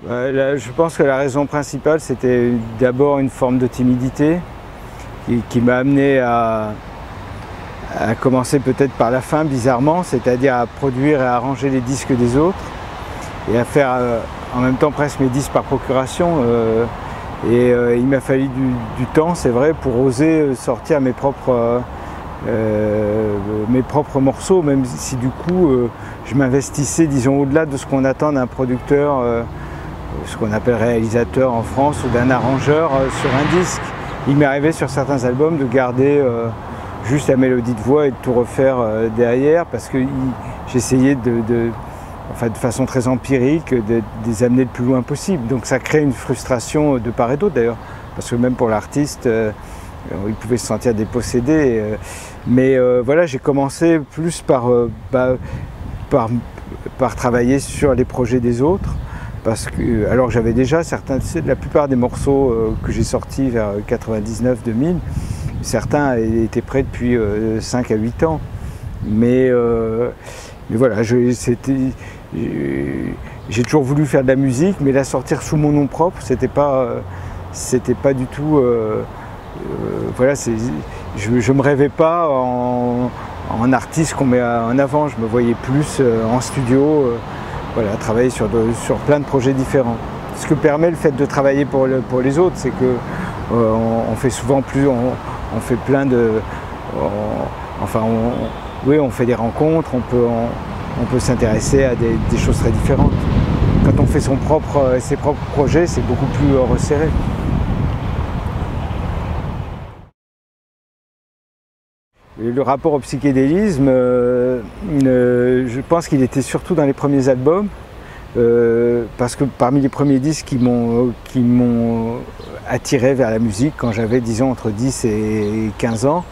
Là, je pense que la raison principale, c'était d'abord une forme de timidité qui m'a amené à commencer peut-être par la fin, bizarrement, c'est-à-dire à produire et à arranger les disques des autres et à faire en même temps presque mes disques par procuration. Il m'a fallu du temps, c'est vrai, pour oser sortir mes propres morceaux, même si du coup je m'investissais, disons, au-delà de ce qu'on attend d'un producteur, ce qu'on appelle réalisateur en France, ou d'un arrangeur sur un disque. Il m'est arrivé sur certains albums de garder juste la mélodie de voix et de tout refaire derrière, parce que j'essayais de façon très empirique de les amener le plus loin possible. Donc ça crée une frustration de part et d'autre d'ailleurs, parce que même pour l'artiste, il pouvait se sentir dépossédé. Voilà, j'ai commencé plus par travailler sur les projets des autres, parce que, alors que j'avais déjà la plupart des morceaux que j'ai sortis vers 99-2000, certains étaient prêts depuis 5 à 8 ans. Mais voilà, j'ai toujours voulu faire de la musique, mais la sortir sous mon nom propre, c'était pas du tout. Voilà, je me rêvais pas en artiste qu'on met en avant. Je me voyais plus en studio, voilà, travailler sur plein de projets différents. Ce que permet le fait de travailler pour les autres, c'est que on fait souvent plus, on fait plein de, oui, on fait des rencontres, on peut s'intéresser à des choses très différentes. Quand on fait ses propres projets, c'est beaucoup plus resserré. Le rapport au psychédélisme, je pense qu'il était surtout dans les premiers albums, parce que parmi les premiers disques qui m'ont attiré vers la musique, quand j'avais, disons, entre 10 et 15 ans,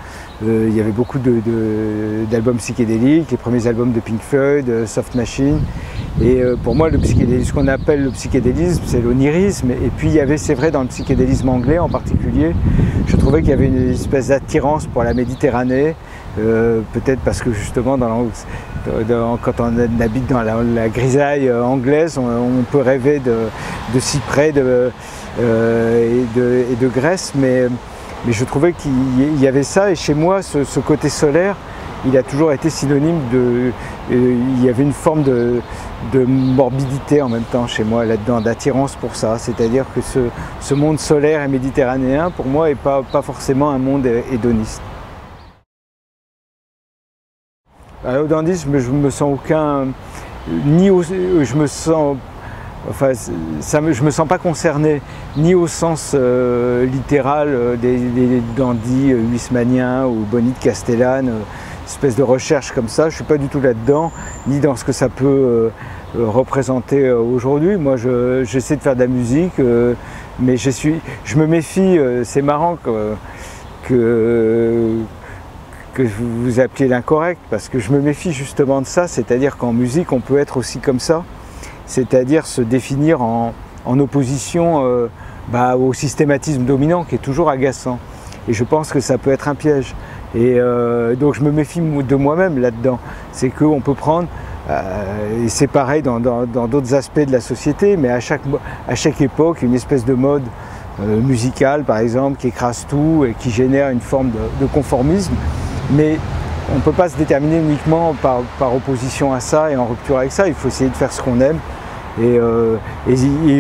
il y avait beaucoup d'albums psychédéliques, les premiers albums de Pink Floyd, Soft Machine. Et pour moi, ce qu'on appelle le psychédélisme, c'est l'onirisme. Et puis il y avait, c'est vrai, dans le psychédélisme anglais en particulier, je trouvais qu'il y avait une espèce d'attirance pour la Méditerranée, peut-être parce que justement, quand on habite dans la grisaille anglaise, on peut rêver de cyprès et de Grèce, mais je trouvais qu'il y avait ça, et chez moi, ce côté solaire, il a toujours été synonyme il y avait une forme de morbidité en même temps chez moi là-dedans, d'attirance pour ça. C'est-à-dire que ce monde solaire et méditerranéen, pour moi, n'est pas forcément un monde hédoniste. À l'hédonisme, je me sens je me sens pas concerné ni au sens littéral des dandys huysmaniens ou Bonnie de Castellane, espèce de recherche comme ça. Je suis pas du tout là-dedans, ni dans ce que ça peut représenter aujourd'hui. Moi, j'essaie de faire de la musique, mais je me méfie. C'est marrant que vous appeliez l'incorrect, parce que je me méfie justement de ça. C'est-à-dire qu'en musique, on peut être aussi comme ça. C'est-à-dire se définir en opposition au systématisme dominant qui est toujours agaçant. Et je pense que ça peut être un piège. Et donc je me méfie de moi-même là-dedans. C'est qu'on peut prendre, et c'est pareil dans d'autres aspects de la société, mais à chaque époque, une espèce de mode musicale, par exemple, qui écrase tout et qui génère une forme de conformisme. Mais on ne peut pas se déterminer uniquement par opposition à ça et en rupture avec ça. Il faut essayer de faire ce qu'on aime. Et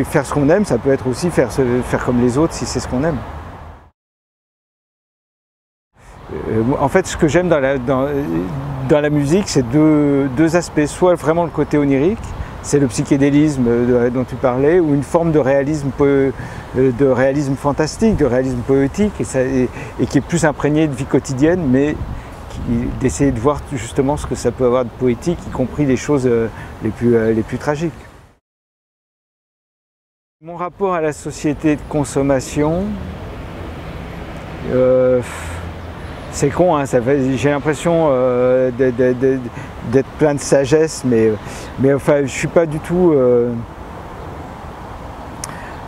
faire ce qu'on aime, ça peut être aussi faire comme les autres si c'est ce qu'on aime. En fait, ce que j'aime dans la musique, c'est deux aspects. Soit vraiment le côté onirique, c'est le psychédélisme dont tu parlais, ou une forme de réalisme fantastique, de réalisme poétique, et qui est plus imprégné de vie quotidienne, mais d'essayer de voir justement ce que ça peut avoir de poétique, y compris les choses les plus tragiques. Mon rapport à la société de consommation, c'est con, hein, j'ai l'impression d'être plein de sagesse, mais enfin, je suis pas du tout.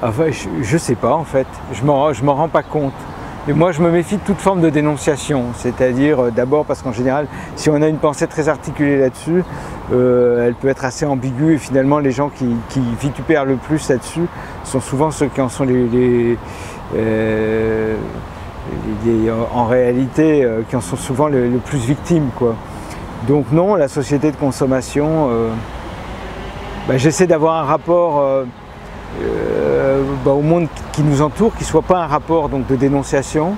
Enfin, je sais pas en fait, je m'en rends pas compte. Et moi, je me méfie de toute forme de dénonciation, c'est-à-dire d'abord parce qu'en général, si on a une pensée très articulée là-dessus, elle peut être assez ambiguë et finalement les gens qui vitupèrent le plus là-dessus sont souvent ceux qui en sont en réalité, qui en sont souvent le plus victimes, quoi. Donc non, la société de consommation, j'essaie d'avoir un rapport au monde qui nous entoure, qui ne soit pas un rapport donc, de dénonciation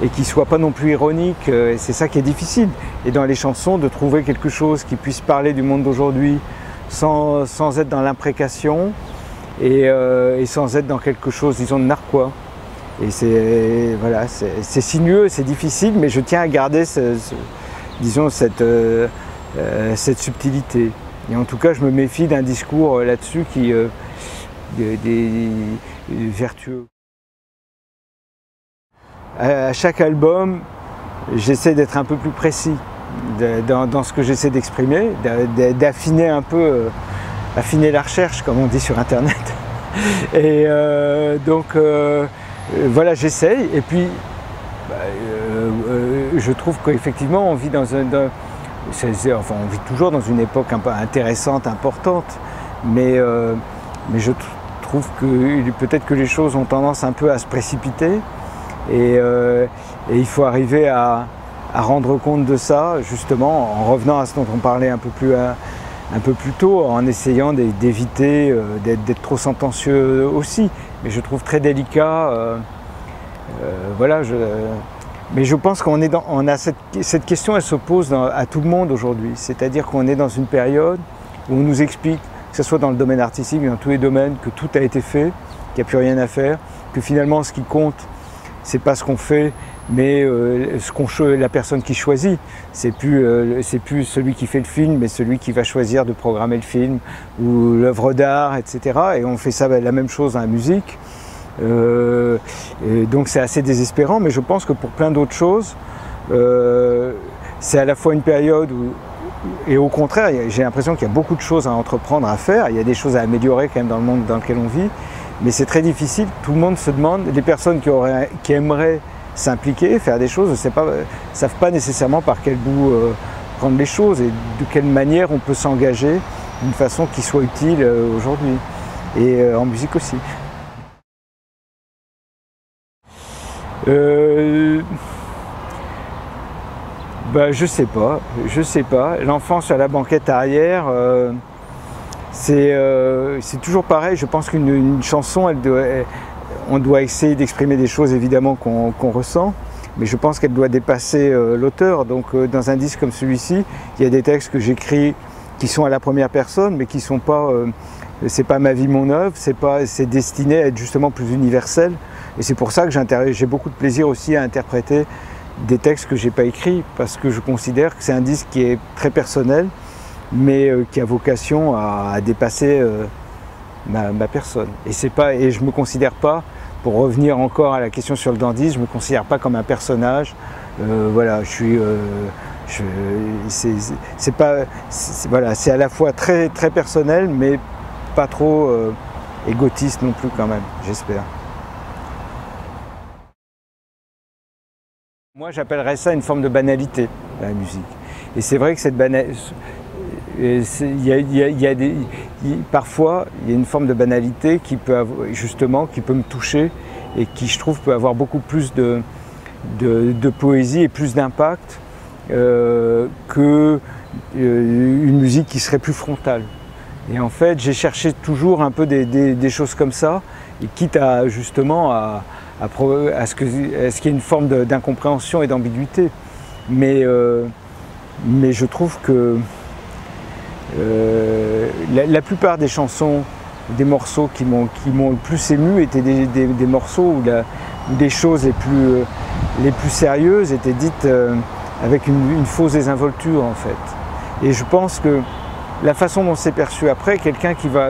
et qui ne soit pas non plus ironique, et c'est ça qui est difficile. Et dans les chansons, de trouver quelque chose qui puisse parler du monde d'aujourd'hui sans être dans l'imprécation et sans être dans quelque chose, disons, de narquois. Et c'est voilà, sinueux, c'est difficile, mais je tiens à garder disons, cette subtilité. Et en tout cas, je me méfie d'un discours là-dessus qui des vertueux. À chaque album, j'essaie d'être un peu plus précis dans ce que j'essaie d'exprimer, d'affiner un peu, affiner la recherche, comme on dit sur Internet. Et voilà, j'essaye. Et puis, je trouve qu'effectivement, on vit on vit toujours dans une époque un peu intéressante, importante, mais je trouve que peut-être que les choses ont tendance un peu à se précipiter et il faut arriver à rendre compte de ça, justement, en revenant à ce dont on parlait un peu plus tôt, en essayant d'éviter d'être trop sentencieux aussi. Mais je trouve très délicat, voilà, mais je pense cette question, elle se pose à tout le monde aujourd'hui. C'est-à-dire qu'on est dans une période où on nous explique, que ce soit dans le domaine artistique, dans tous les domaines, que tout a été fait, qu'il n'y a plus rien à faire, que finalement ce qui compte, c'est pas ce qu'on fait, mais la personne qui choisit. C'est plus celui qui fait le film, mais celui qui va choisir de programmer le film ou l'œuvre d'art, etc. Et on fait ça la même chose dans la musique. Donc c'est assez désespérant, mais je pense que pour plein d'autres choses, c'est à la fois une période où, et au contraire, j'ai l'impression qu'il y a beaucoup de choses à entreprendre, à faire. Il y a des choses à améliorer quand même dans le monde dans lequel on vit, mais c'est très difficile. Tout le monde se demande, les personnes qui aimeraient s'impliquer, faire des choses, ne savent pas nécessairement par quel bout prendre les choses et de quelle manière on peut s'engager d'une façon qui soit utile aujourd'hui, et en musique aussi. Je sais pas. L'enfant sur la banquette arrière, c'est toujours pareil. Je pense qu'une chanson, on doit essayer d'exprimer des choses évidemment qu'on ressent, mais je pense qu'elle doit dépasser l'auteur. Donc dans un disque comme celui-ci, il y a des textes que j'écris qui sont à la première personne, mais qui sont pas, c'est pas ma vie, mon œuvre, c'est destiné à être justement plus universel. Et c'est pour ça que j'ai beaucoup de plaisir aussi à interpréter des textes que j'ai pas écrits, parce que je considère que c'est un disque qui est très personnel, mais qui a vocation à dépasser ma personne. Et je me considère pas, pour revenir encore à la question sur le dandy, je me considère pas comme un personnage. Voilà, c'est à la fois très très personnel, mais pas trop égotiste non plus quand même, j'espère. Moi, j'appellerais ça une forme de banalité, la musique. Et c'est vrai que cette banalité, parfois, il y a une forme de banalité qui peut me toucher et qui, je trouve, peut avoir beaucoup plus de poésie et plus d'impact qu'une musique qui serait plus frontale. Et en fait, j'ai cherché toujours un peu des choses comme ça, et quitte à justement à ce qu'il y ait une forme d'incompréhension et d'ambiguïté. Mais je trouve que la plupart des chansons, des morceaux qui m'ont le plus ému étaient des morceaux où des choses les plus sérieuses étaient dites avec une fausse désinvolture en fait. Et je pense que la façon dont c'est perçu après, quelqu'un qui va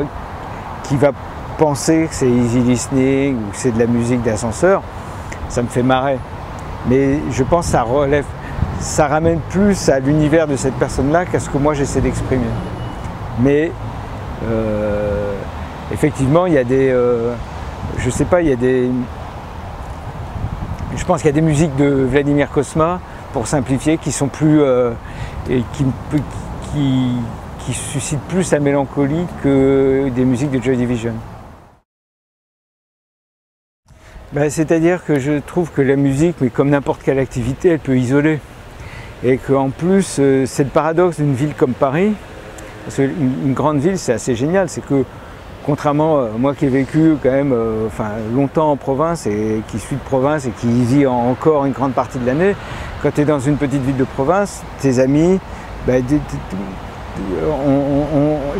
penser que c'est easy listening ou que c'est de la musique d'ascenseur, ça me fait marrer. Mais je pense que ça ramène plus à l'univers de cette personne-là qu'à ce que moi j'essaie d'exprimer. Mais effectivement, il y a je sais pas, il y a Je pense qu'il y a des musiques de Vladimir Cosma, pour simplifier, qui sont plus et qui suscitent plus la mélancolie que des musiques de Joy Division. C'est-à-dire que je trouve que la musique, mais comme n'importe quelle activité, elle peut isoler. Et qu'en plus, c'est le paradoxe d'une ville comme Paris, parce qu'une grande ville, c'est assez génial, c'est que contrairement à moi qui ai vécu quand même longtemps en province et qui suis de province et qui y vis encore une grande partie de l'année, quand tu es dans une petite ville de province, tes amis,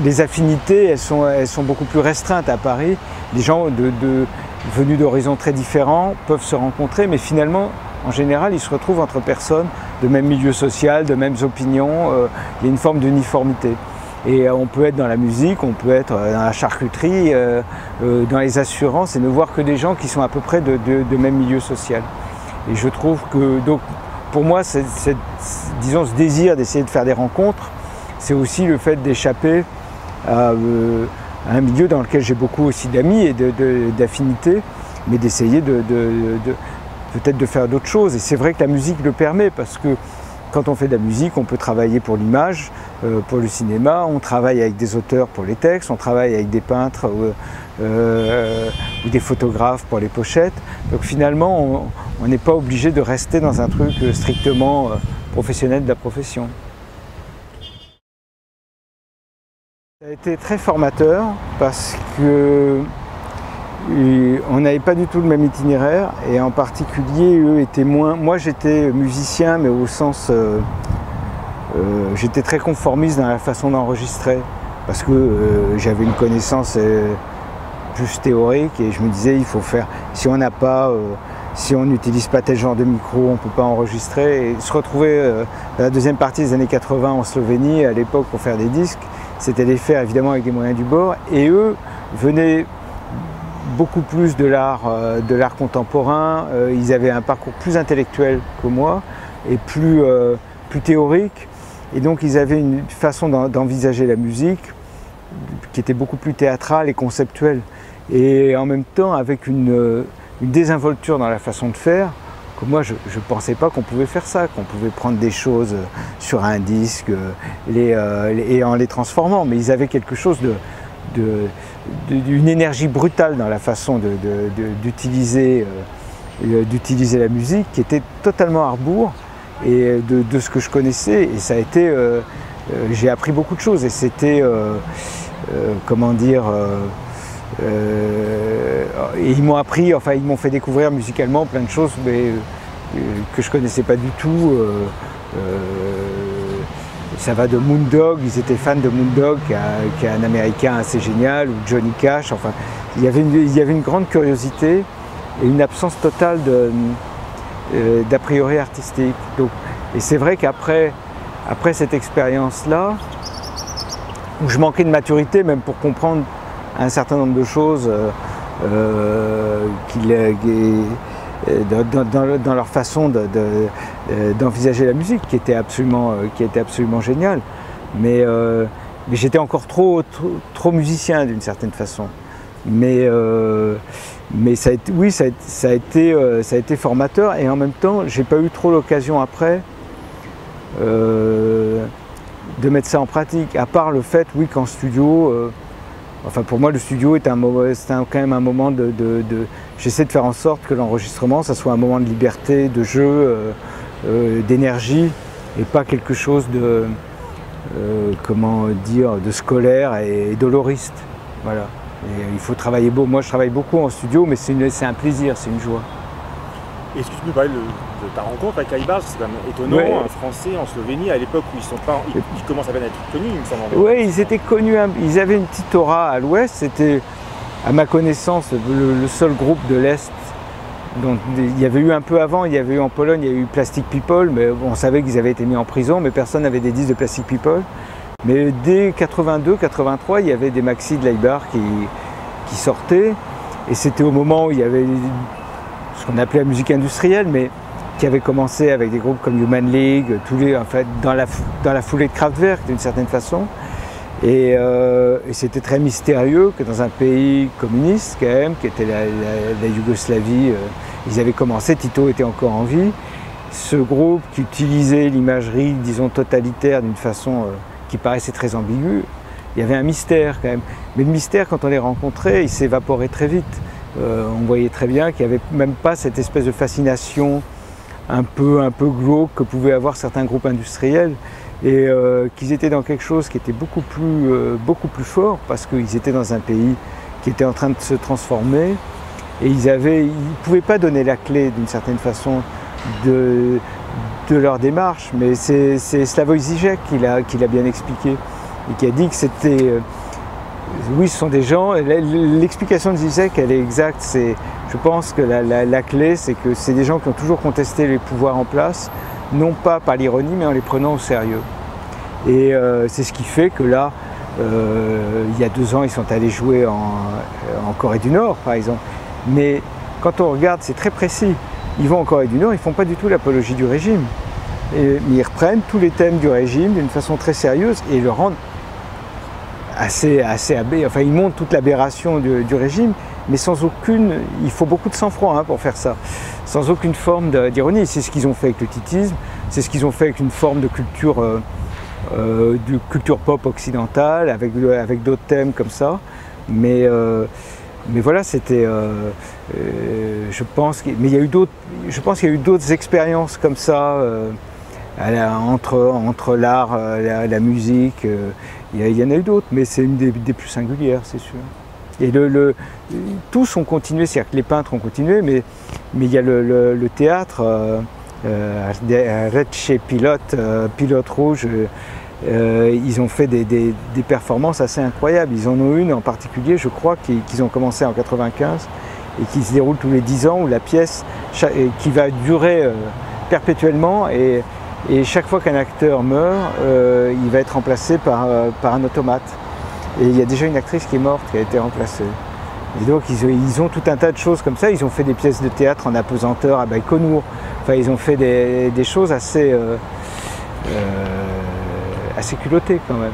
les affinités, elles sont beaucoup plus restreintes à Paris. Les gens venus d'horizons très différents peuvent se rencontrer, mais finalement, en général, ils se retrouvent entre personnes de même milieu social, de mêmes opinions. Il y a une forme d'uniformité. Et on peut être dans la musique, on peut être dans la charcuterie, dans les assurances, et ne voir que des gens qui sont à peu près de même milieu social. Et je trouve que, donc, pour moi, disons, ce désir d'essayer de faire des rencontres, c'est aussi le fait d'échapper à un milieu dans lequel j'ai beaucoup aussi d'amis et d'affinités, mais d'essayer peut-être de faire d'autres choses. Et c'est vrai que la musique le permet, parce que quand on fait de la musique, on peut travailler pour l'image, pour le cinéma, on travaille avec des auteurs pour les textes, on travaille avec des peintres ou des photographes pour les pochettes. Donc finalement, on n'est pas obligé de rester dans un truc strictement professionnel de la profession. Ça a été très formateur parce que on n'avait pas du tout le même itinéraire, et en particulier eux étaient moins... Moi j'étais musicien, mais au sens... j'étais très conformiste dans la façon d'enregistrer, parce que j'avais une connaissance plus théorique, et je me disais il faut faire... Si on n'utilise pas tel genre de micro, on ne peut pas enregistrer. Et se retrouver dans la deuxième partie des années 80 en Slovénie, à l'époque, pour faire des disques, c'était les faire évidemment avec des moyens du bord, et eux venaient beaucoup plus de l'art contemporain. Ils avaient un parcours plus intellectuel que moi et plus théorique, et donc ils avaient une façon d'envisager la musique qui était beaucoup plus théâtrale et conceptuelle, et en même temps avec une désinvolture dans la façon de faire que moi je ne pensais pas qu'on pouvait faire ça, qu'on pouvait prendre des choses sur un disque et en les transformant, mais ils avaient quelque chose d'une énergie brutale dans la façon d'utiliser la musique, qui était totalement à rebours et de ce que je connaissais, et ça a été... j'ai appris beaucoup de choses, et c'était... comment dire... et ils m'ont appris, ils m'ont fait découvrir musicalement plein de choses que je connaissais pas du tout. Ça va de Moondog, ils étaient fans de Moondog, qui est un américain assez génial, ou Johnny Cash. Enfin, il y avait une grande curiosité et une absence totale d'a priori artistique. Donc, et c'est vrai qu'après cette expérience-là, où je manquais de maturité, même pour comprendre un certain nombre de choses dans leur façon d'envisager la musique, qui était absolument géniale. Mais j'étais encore trop musicien d'une certaine façon. Mais ça a été formateur, et en même temps, j'ai pas eu trop l'occasion après de mettre ça en pratique, à part le fait, oui, qu'en studio, pour moi, le studio est quand même un moment j'essaie de faire en sorte que l'enregistrement, ça soit un moment de liberté, de jeu, d'énergie, et pas quelque chose de scolaire et doloriste. Voilà. Et il faut travailler beau. Moi, je travaille beaucoup en studio, mais c'est un plaisir, c'est une joie. Est-ce que tu peux parler de ta rencontre avec Ibarz? C'est quand même étonnant, ouais. Un Français en Slovénie, à l'époque où ils commencent à peine à être connus, il me semble. Oui, ils étaient connus, ils avaient une petite aura à l'ouest. C'était, à ma connaissance, le seul groupe de l'Est. Donc, il y avait eu un peu avant, il y avait eu en Pologne, il y a eu Plastic People, mais on savait qu'ils avaient été mis en prison, mais personne n'avait des disques de Plastic People. Mais dès 82-83, il y avait des maxi de Ibarz qui sortaient, et c'était au moment où il y avait ce qu'on appelait la musique industrielle, mais qui avait commencé avec des groupes comme Human League, dans la foulée de Kraftwerk d'une certaine façon. Et c'était très mystérieux que dans un pays communiste quand même, qui était la Yougoslavie, ils avaient commencé, Tito était encore en vie, ce groupe qui utilisait l'imagerie, disons, totalitaire d'une façon qui paraissait très ambiguë, il y avait un mystère quand même. Mais le mystère, quand on les rencontrait, il s'évaporait très vite. On voyait très bien qu'il n'y avait même pas cette espèce de fascination un peu glauque que pouvaient avoir certains groupes industriels, et qu'ils étaient dans quelque chose qui était beaucoup plus fort, parce qu'ils étaient dans un pays qui était en train de se transformer, et ils ne pouvaient pas donner la clé d'une certaine façon de leur démarche. Mais c'est Slavoj Žižek qui l'a bien expliqué, et qui a dit que c'était... oui, ce sont des gens, l'explication de Žižek, elle est exacte, je pense que la clé, c'est que c'est des gens qui ont toujours contesté les pouvoirs en place, non pas par l'ironie, mais en les prenant au sérieux. Et c'est ce qui fait que là, il y a 2 ans, ils sont allés jouer en Corée du Nord, par exemple. Mais quand on regarde, c'est très précis. Ils vont en Corée du Nord, ils ne font pas du tout l'apologie du régime. Mais ils reprennent tous les thèmes du régime d'une façon très sérieuse et le rendent assez enfin, ils montrent toute l'aberration du régime, mais sans aucune... Il faut beaucoup de sang-froid pour faire ça. Sans aucune forme d'ironie. C'est ce qu'ils ont fait avec le titisme, c'est ce qu'ils ont fait avec une forme de culture pop occidentale, avec d'autres thèmes comme ça. Mais voilà, c'était... je pense qu'il y a eu d'autres expériences comme ça, entre l'art, la musique. Il y en a eu d'autres, mais c'est une des plus singulières, c'est sûr. Et tous ont continué, c'est-à-dire que les peintres ont continué, mais il y a le théâtre, Rece Pilote Rouge, ils ont fait des performances assez incroyables. Ils en ont une en particulier, je crois, qu'ils ont commencé en 95 et qui se déroule tous les 10 ans, où la pièce qui va durer perpétuellement, et chaque fois qu'un acteur meurt, il va être remplacé par un automate. Et il y a déjà une actrice qui est morte, qui a été remplacée. Et donc ils ont tout un tas de choses comme ça. Ils ont fait des pièces de théâtre en apesanteur à Baïkonour. Enfin, ils ont fait des choses assez culottées quand même.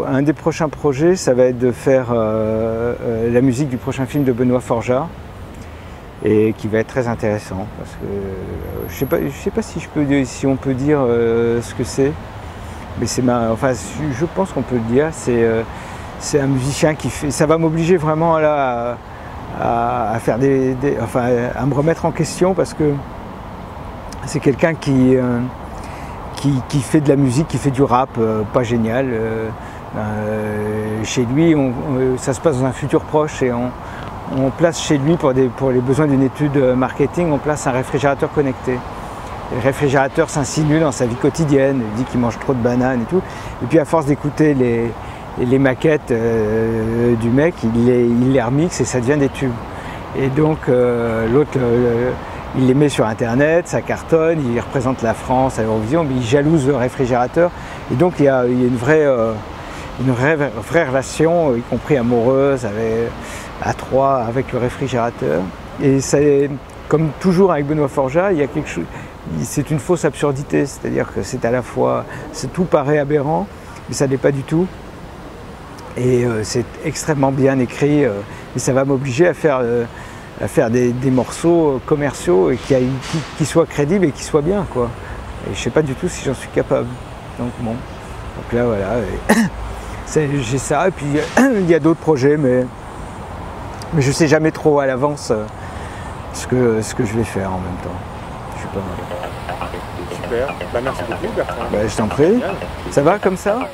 Un des prochains projets, ça va être de faire la musique du prochain film de Benoît Forjard, et qui va être très intéressant, parce que je sais pas si on peut dire ce que c'est, mais enfin, je pense qu'on peut le dire. C'est un musicien qui fait, ça va m'obliger vraiment à faire à me remettre en question, parce que c'est quelqu'un qui fait de la musique, qui fait du rap pas génial. Chez lui, ça se passe dans un futur proche, et on place chez lui, pour les besoins d'une étude marketing, on place un réfrigérateur connecté. Et le réfrigérateur s'insinue dans sa vie quotidienne, il dit qu'il mange trop de bananes et tout. Et puis à force d'écouter les maquettes du mec, il les remixe et ça devient des tubes. Et donc l'autre, il les met sur internet, ça cartonne, il représente la France à l'Eurovision, mais il jalouse le réfrigérateur. Et donc il y a une vraie relation, y compris amoureuse, à 3 avec le réfrigérateur. Et comme toujours avec Benoît Forjard, il y a quelque chose, c'est une fausse absurdité, c'est-à-dire que c'est à la fois, tout paraît aberrant, mais ça n'est pas du tout. Et c'est extrêmement bien écrit, et ça va m'obliger à faire des morceaux commerciaux et qui soient crédibles et qui soient bien, quoi. Et je ne sais pas du tout si j'en suis capable. Donc bon, donc là voilà, j'ai ça, et puis il y a d'autres projets, mais je ne sais jamais trop à l'avance ce que je vais faire en même temps. Je suis pas mal. Super, bah, merci beaucoup Bertrand. Bah, je t'en prie. Ça va comme ça ?